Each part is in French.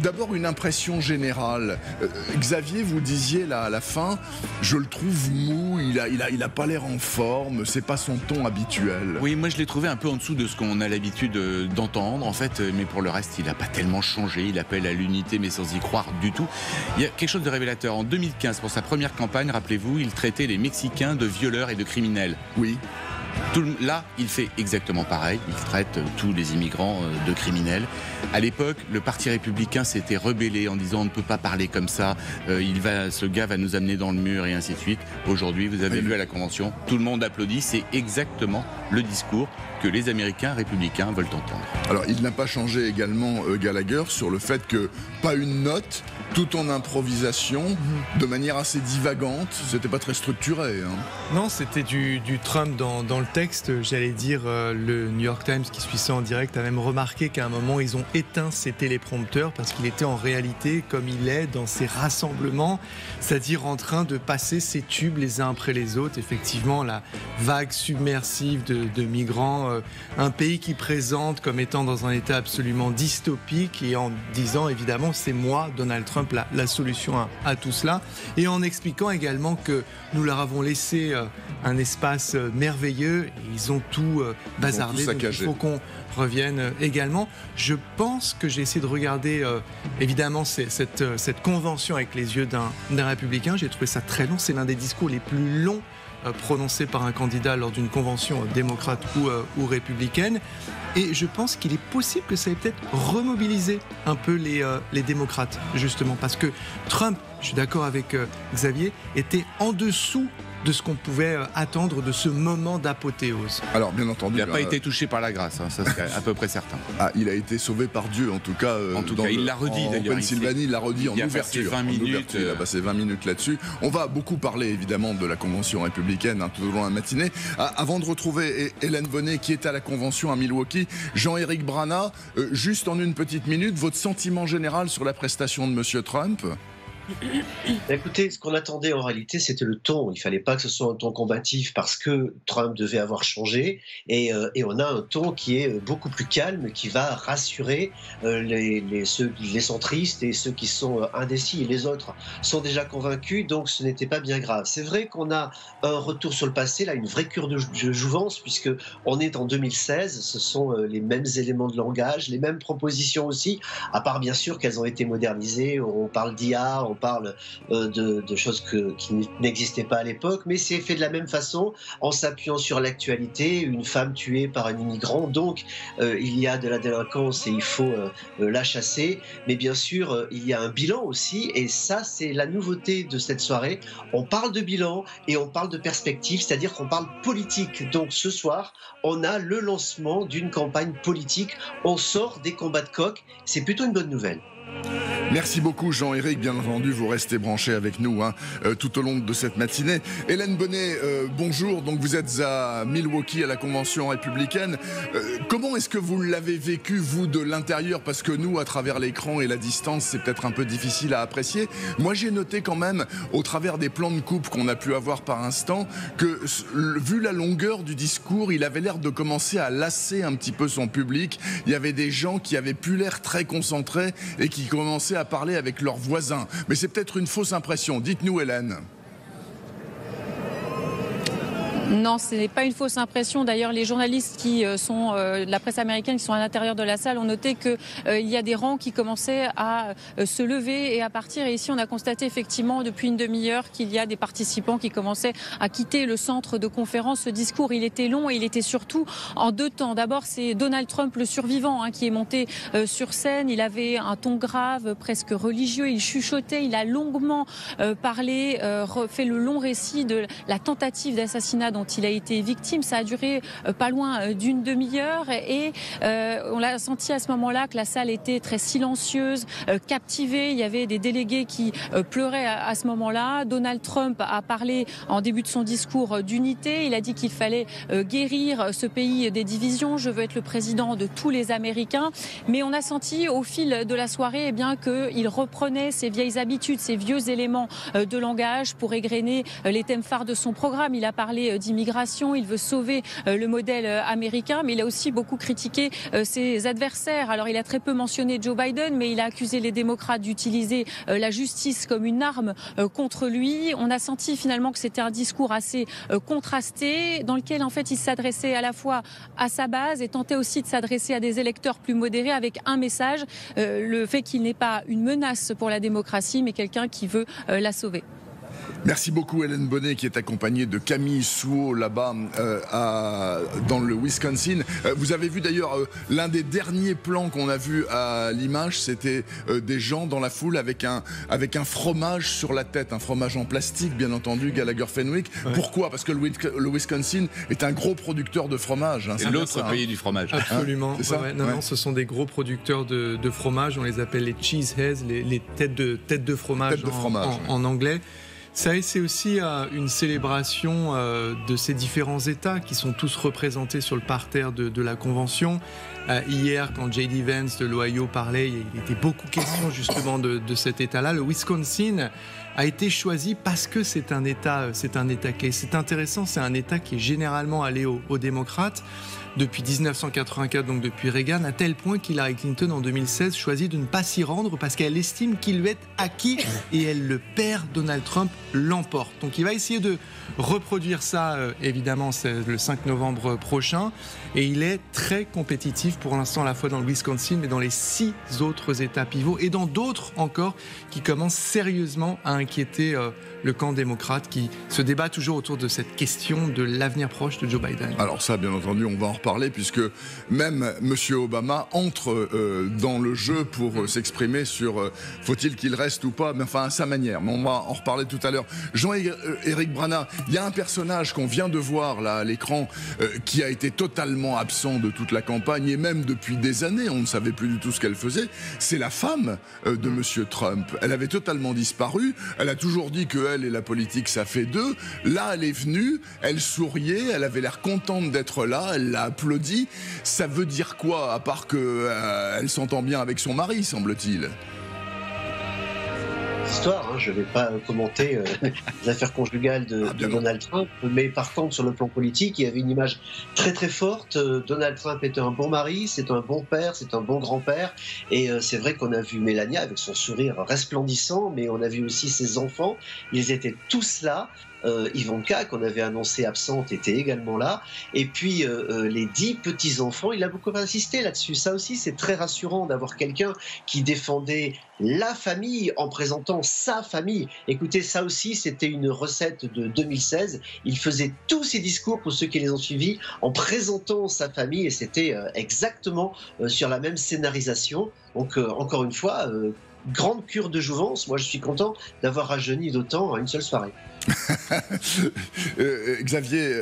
D'abord, une impression générale. Xavier, vous disiez là à la fin, je le trouve mou, il a pas l'air en forme, c'est pas son ton habituel. Oui, moi je l'ai trouvé un peu en dessous de ce qu'on a l'habitude d'entendre, en fait, mais pour le reste, il n'a pas tellement changé. Il appelle à l'unité, mais sans y croire du tout. Il y a quelque chose de révélateur. En 2015, pour sa première campagne, rappelez-vous, il traitait les Mexicains de violeurs et de criminels. Oui. Là, il fait exactement pareil. Il traite tous les immigrants de criminels. À l'époque, le Parti républicain s'était rebellé en disant on ne peut pas parler comme ça. Ce gars va nous amener dans le mur et ainsi de suite. Aujourd'hui, vous avez vu à la convention, tout le monde applaudit. C'est exactement le discours que les Américains républicains veulent entendre. Alors, il n'a pas changé également Gallagher sur le fait que pas une note, tout en improvisation, de manière assez divagante. C'était pas très structuré. Non, c'était du Trump dans le texte. J'allais dire, le New York Times qui suit ça en direct a même remarqué qu'à un moment ils ont éteint ses téléprompteurs parce qu'il était en réalité comme il est dans ses rassemblements, c'est-à-dire en train de passer ses tubes les uns après les autres. Effectivement, la vague submersive de migrants, un pays qui présente comme étant dans un état absolument dystopique et en disant évidemment c'est moi, Donald Trump, la solution à tout cela, et en expliquant également que nous leur avons laissé un espace merveilleux et ils ont tout bazardé, donc il faut qu'on revienne également. Je pense que j'ai essayé de regarder évidemment cette convention avec les yeux d'un républicain. J'ai trouvé ça très long, c'est l'un des discours les plus longs prononcé par un candidat lors d'une convention démocrate ou républicaine. Et je pense qu'il est possible que ça ait peut-être remobilisé un peu les démocrates, justement, parce que Trump, je suis d'accord avec Xavier, était en dessous de ce qu'on pouvait attendre de ce moment d'apothéose. Alors, bien entendu... Il n'a pas été touché par la grâce, ça c'est à peu près certain. Il a été sauvé par Dieu, en tout cas. Il l'a redit d'ailleurs. En Pennsylvanie, il l'a redit en ouverture. Il a passé 20 minutes là-dessus. On va beaucoup parler, évidemment, de la convention républicaine tout au long de la matinée. Avant de retrouver Hélène Bonnet, qui est à la convention à Milwaukee, Jean-Éric Brana, juste en une petite minute, votre sentiment général sur la prestation de M. Trump ? Écoutez, ce qu'on attendait en réalité, c'était le ton. Il fallait pas que ce soit un ton combatif parce que Trump devait avoir changé. Et on a un ton qui est beaucoup plus calme, qui va rassurer les centristes et ceux qui sont indécis. Et les autres sont déjà convaincus, donc ce n'était pas bien grave. C'est vrai qu'on a un retour sur le passé, là, une vraie cure de jouvence, puisque on est en 2016. Ce sont les mêmes éléments de langage, les mêmes propositions aussi, à part bien sûr qu'elles ont été modernisées. On parle d'IA, on parle de choses qui n'existaient pas à l'époque, mais c'est fait de la même façon, en s'appuyant sur l'actualité, une femme tuée par un immigrant, donc il y a de la délinquance et il faut la chasser, mais bien sûr il y a un bilan aussi, et ça c'est la nouveauté de cette soirée. On parle de bilan et on parle de perspective, c'est-à-dire qu'on parle politique. Donc ce soir, on a le lancement d'une campagne politique, on sort des combats de coq, c'est plutôt une bonne nouvelle. Merci beaucoup Jean-Éric, bien entendu vous restez branchés avec nous tout au long de cette matinée. Hélène Bonnet, bonjour, donc vous êtes à Milwaukee à la convention républicaine. Comment est-ce que vous l'avez vécu vous de l'intérieur, parce que nous à travers l'écran et la distance c'est peut-être un peu difficile à apprécier. Moi j'ai noté quand même au travers des plans de coupe qu'on a pu avoir par instant que vu la longueur du discours il avait l'air de commencer à lasser un petit peu son public. Il y avait des gens qui avaient plus l'air très concentrés et qui commençaient à parler avec leurs voisins. Mais c'est peut-être une fausse impression. Dites-nous, Hélène. Non, ce n'est pas une fausse impression. D'ailleurs, les journalistes qui sont de la presse américaine, qui sont à l'intérieur de la salle, ont noté qu'il y a des rangs qui commençaient à se lever et à partir. Et ici, on a constaté effectivement depuis une demi-heure qu'il y a des participants qui commençaient à quitter le centre de conférence. Ce discours, il était long et il était surtout en deux temps. D'abord, c'est Donald Trump, le survivant, qui est monté sur scène. Il avait un ton grave, presque religieux. Il chuchotait, il a longuement parlé, fait le long récit de la tentative d'assassinat dont il a été victime. Ça a duré pas loin d'une demi-heure et on l'a senti à ce moment-là que la salle était très silencieuse, captivée. Il y avait des délégués qui pleuraient à ce moment-là. Donald Trump a parlé en début de son discours d'unité. Il a dit qu'il fallait guérir ce pays des divisions. Je veux être le président de tous les Américains. Mais on a senti au fil de la soirée qu'il reprenait ses vieilles habitudes, ses vieux éléments de langage pour égrener les thèmes phares de son programme. Il a parlé d'immigration, il veut sauver le modèle américain, mais il a aussi beaucoup critiqué ses adversaires. Alors il a très peu mentionné Joe Biden, mais il a accusé les démocrates d'utiliser la justice comme une arme contre lui. On a senti finalement que c'était un discours assez contrasté, dans lequel en fait il s'adressait à la fois à sa base et tentait aussi de s'adresser à des électeurs plus modérés avec un message, le fait qu'il n'est pas une menace pour la démocratie, mais quelqu'un qui veut la sauver. Merci beaucoup Hélène Bonnet qui est accompagnée de Camille Souhaut là-bas dans le Wisconsin. Vous avez vu d'ailleurs l'un des derniers plans qu'on a vu à l'image, c'était des gens dans la foule avec un fromage sur la tête, un fromage en plastique bien entendu, Gallagher Fenwick. Ouais. Pourquoi ? Parce que le Wisconsin est un gros producteur de fromage. C'est l'autre pays du fromage. Absolument. C'est ça ? Non, ce sont des gros producteurs de fromage, on les appelle les cheeseheads, les têtes de fromage, en anglais. Ça, c'est aussi une célébration de ces différents États qui sont tous représentés sur le parterre de la Convention. Hier, quand J.D. Vance de l'Ohio parlait, il était beaucoup question justement de cet État-là. Le Wisconsin a été choisi parce que c'est un État clé. C'est intéressant, c'est un État qui est généralement allé aux démocrates depuis 1984, donc depuis Reagan, à tel point qu'Hillary Clinton, en 2016, choisit de ne pas s'y rendre parce qu'elle estime qu'il lui est acquis et elle le perd, Donald Trump l'emporte. Donc il va essayer de reproduire ça, évidemment, c'est le 5 novembre prochain. Et il est très compétitif pour l'instant, à la fois dans le Wisconsin, mais dans les 6 autres États pivots et dans d'autres encore qui commencent sérieusement à inquiéter le camp démocrate qui se débat toujours autour de cette question de l'avenir proche de Joe Biden. Alors ça, bien entendu, on va en reparler puisque même M. Obama entre dans le jeu pour s'exprimer sur faut-il qu'il reste ou pas, mais enfin à sa manière. Mais on va en reparler tout à l'heure. Jean-Éric Brana, il y a un personnage qu'on vient de voir là à l'écran qui a été totalement absent de toute la campagne et même depuis des années, on ne savait plus du tout ce qu'elle faisait. C'est la femme de M. Trump. Elle avait totalement disparu. Elle a toujours dit que elle et la politique, ça fait deux. Là, elle est venue, elle souriait, elle avait l'air contente d'être là, elle l'a applaudi. Ça veut dire quoi, à part qu'elle s'entend bien avec son mari, semble-t-il ? Histoire, je ne vais pas commenter les affaires conjugales de Donald Trump, mais par contre sur le plan politique, il y avait une image très très forte. Donald Trump est un bon mari, c'est un bon père, c'est un bon grand-père, et c'est vrai qu'on a vu Melania avec son sourire resplendissant, mais on a vu aussi ses enfants, ils étaient tous là. Ivanka, qu'on avait annoncé absente, était également là. Et puis les 10 petits-enfants, il a beaucoup insisté là-dessus. Ça aussi, c'est très rassurant d'avoir quelqu'un qui défendait la famille en présentant sa famille. Écoutez, ça aussi, c'était une recette de 2016. Il faisait tous ses discours, pour ceux qui les ont suivis, en présentant sa famille, et c'était exactement sur la même scénarisation. Donc, encore une fois, grande cure de jouvence. Moi, je suis content d'avoir rajeuni d'autant à une seule soirée. Xavier,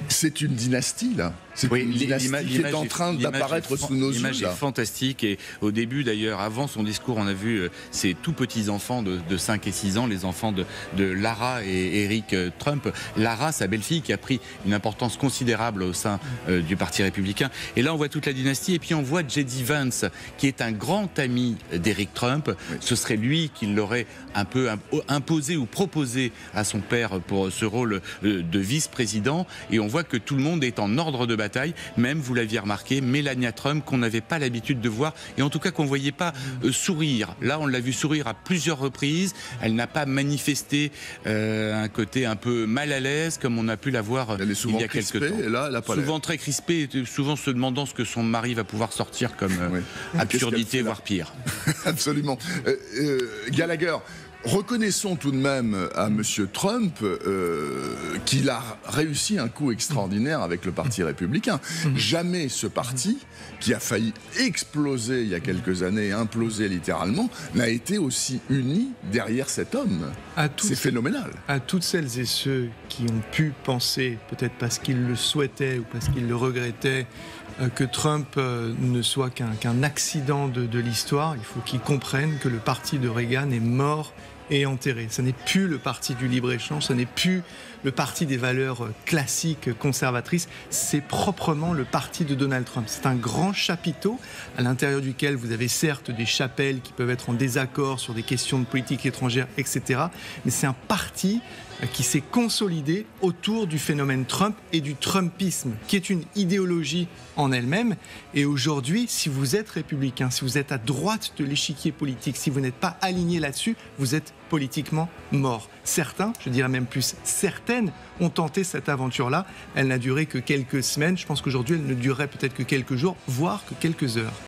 c'est une dynastie là. C'est une dynastie qui est en train d'apparaître sous nos yeux. L'image est fantastique et au début d'ailleurs, avant son discours, on a vu ces tout petits enfants de 5 et 6 ans, les enfants de Lara et Eric Trump. Lara, sa belle-fille, qui a pris une importance considérable au sein du Parti républicain. Et là, on voit toute la dynastie et puis on voit J.D. Vance, qui est un grand ami d'Eric Trump. Oui. Ce serait lui qui l'aurait un peu imposé ou proposé à son père pour ce rôle de vice-président, et on voit que tout le monde est en ordre de bataille, même, vous l'aviez remarqué, Melania Trump, qu'on n'avait pas l'habitude de voir, et en tout cas qu'on ne voyait pas sourire. Là, on l'a vu sourire à plusieurs reprises, elle n'a pas manifesté un côté un peu mal à l'aise, comme on a pu la voir il y a quelques temps. Et là, elle a pas souvent très crispée, souvent se demandant ce que son mari va pouvoir sortir comme absurdité, voire pire. Absolument. Gallagher, reconnaissons tout de même à M. Trump qu'il a réussi un coup extraordinaire avec le Parti républicain. Jamais ce parti, qui a failli exploser il y a quelques années, imploser littéralement, n'a été aussi uni derrière cet homme. C'est phénoménal. À toutes celles et ceux qui ont pu penser, peut-être parce qu'ils le souhaitaient ou parce qu'ils le regrettaient, que Trump ne soit qu'un accident de l'histoire, il faut qu'ils comprennent que le parti de Reagan est mort est enterré. Ce n'est plus le parti du libre-échange, ce n'est plus le parti des valeurs classiques conservatrices, c'est proprement le parti de Donald Trump. C'est un grand chapiteau à l'intérieur duquel vous avez certes des chapelles qui peuvent être en désaccord sur des questions de politique étrangère, etc. Mais c'est un parti qui s'est consolidé autour du phénomène Trump et du Trumpisme, qui est une idéologie en elle-même. Et aujourd'hui, si vous êtes républicain, si vous êtes à droite de l'échiquier politique, si vous n'êtes pas aligné là-dessus, vous êtes politiquement mort. Certains, je dirais même plus certaines, ont tenté cette aventure-là. Elle n'a duré que quelques semaines. Je pense qu'aujourd'hui, elle ne durerait peut-être que quelques jours, voire que quelques heures.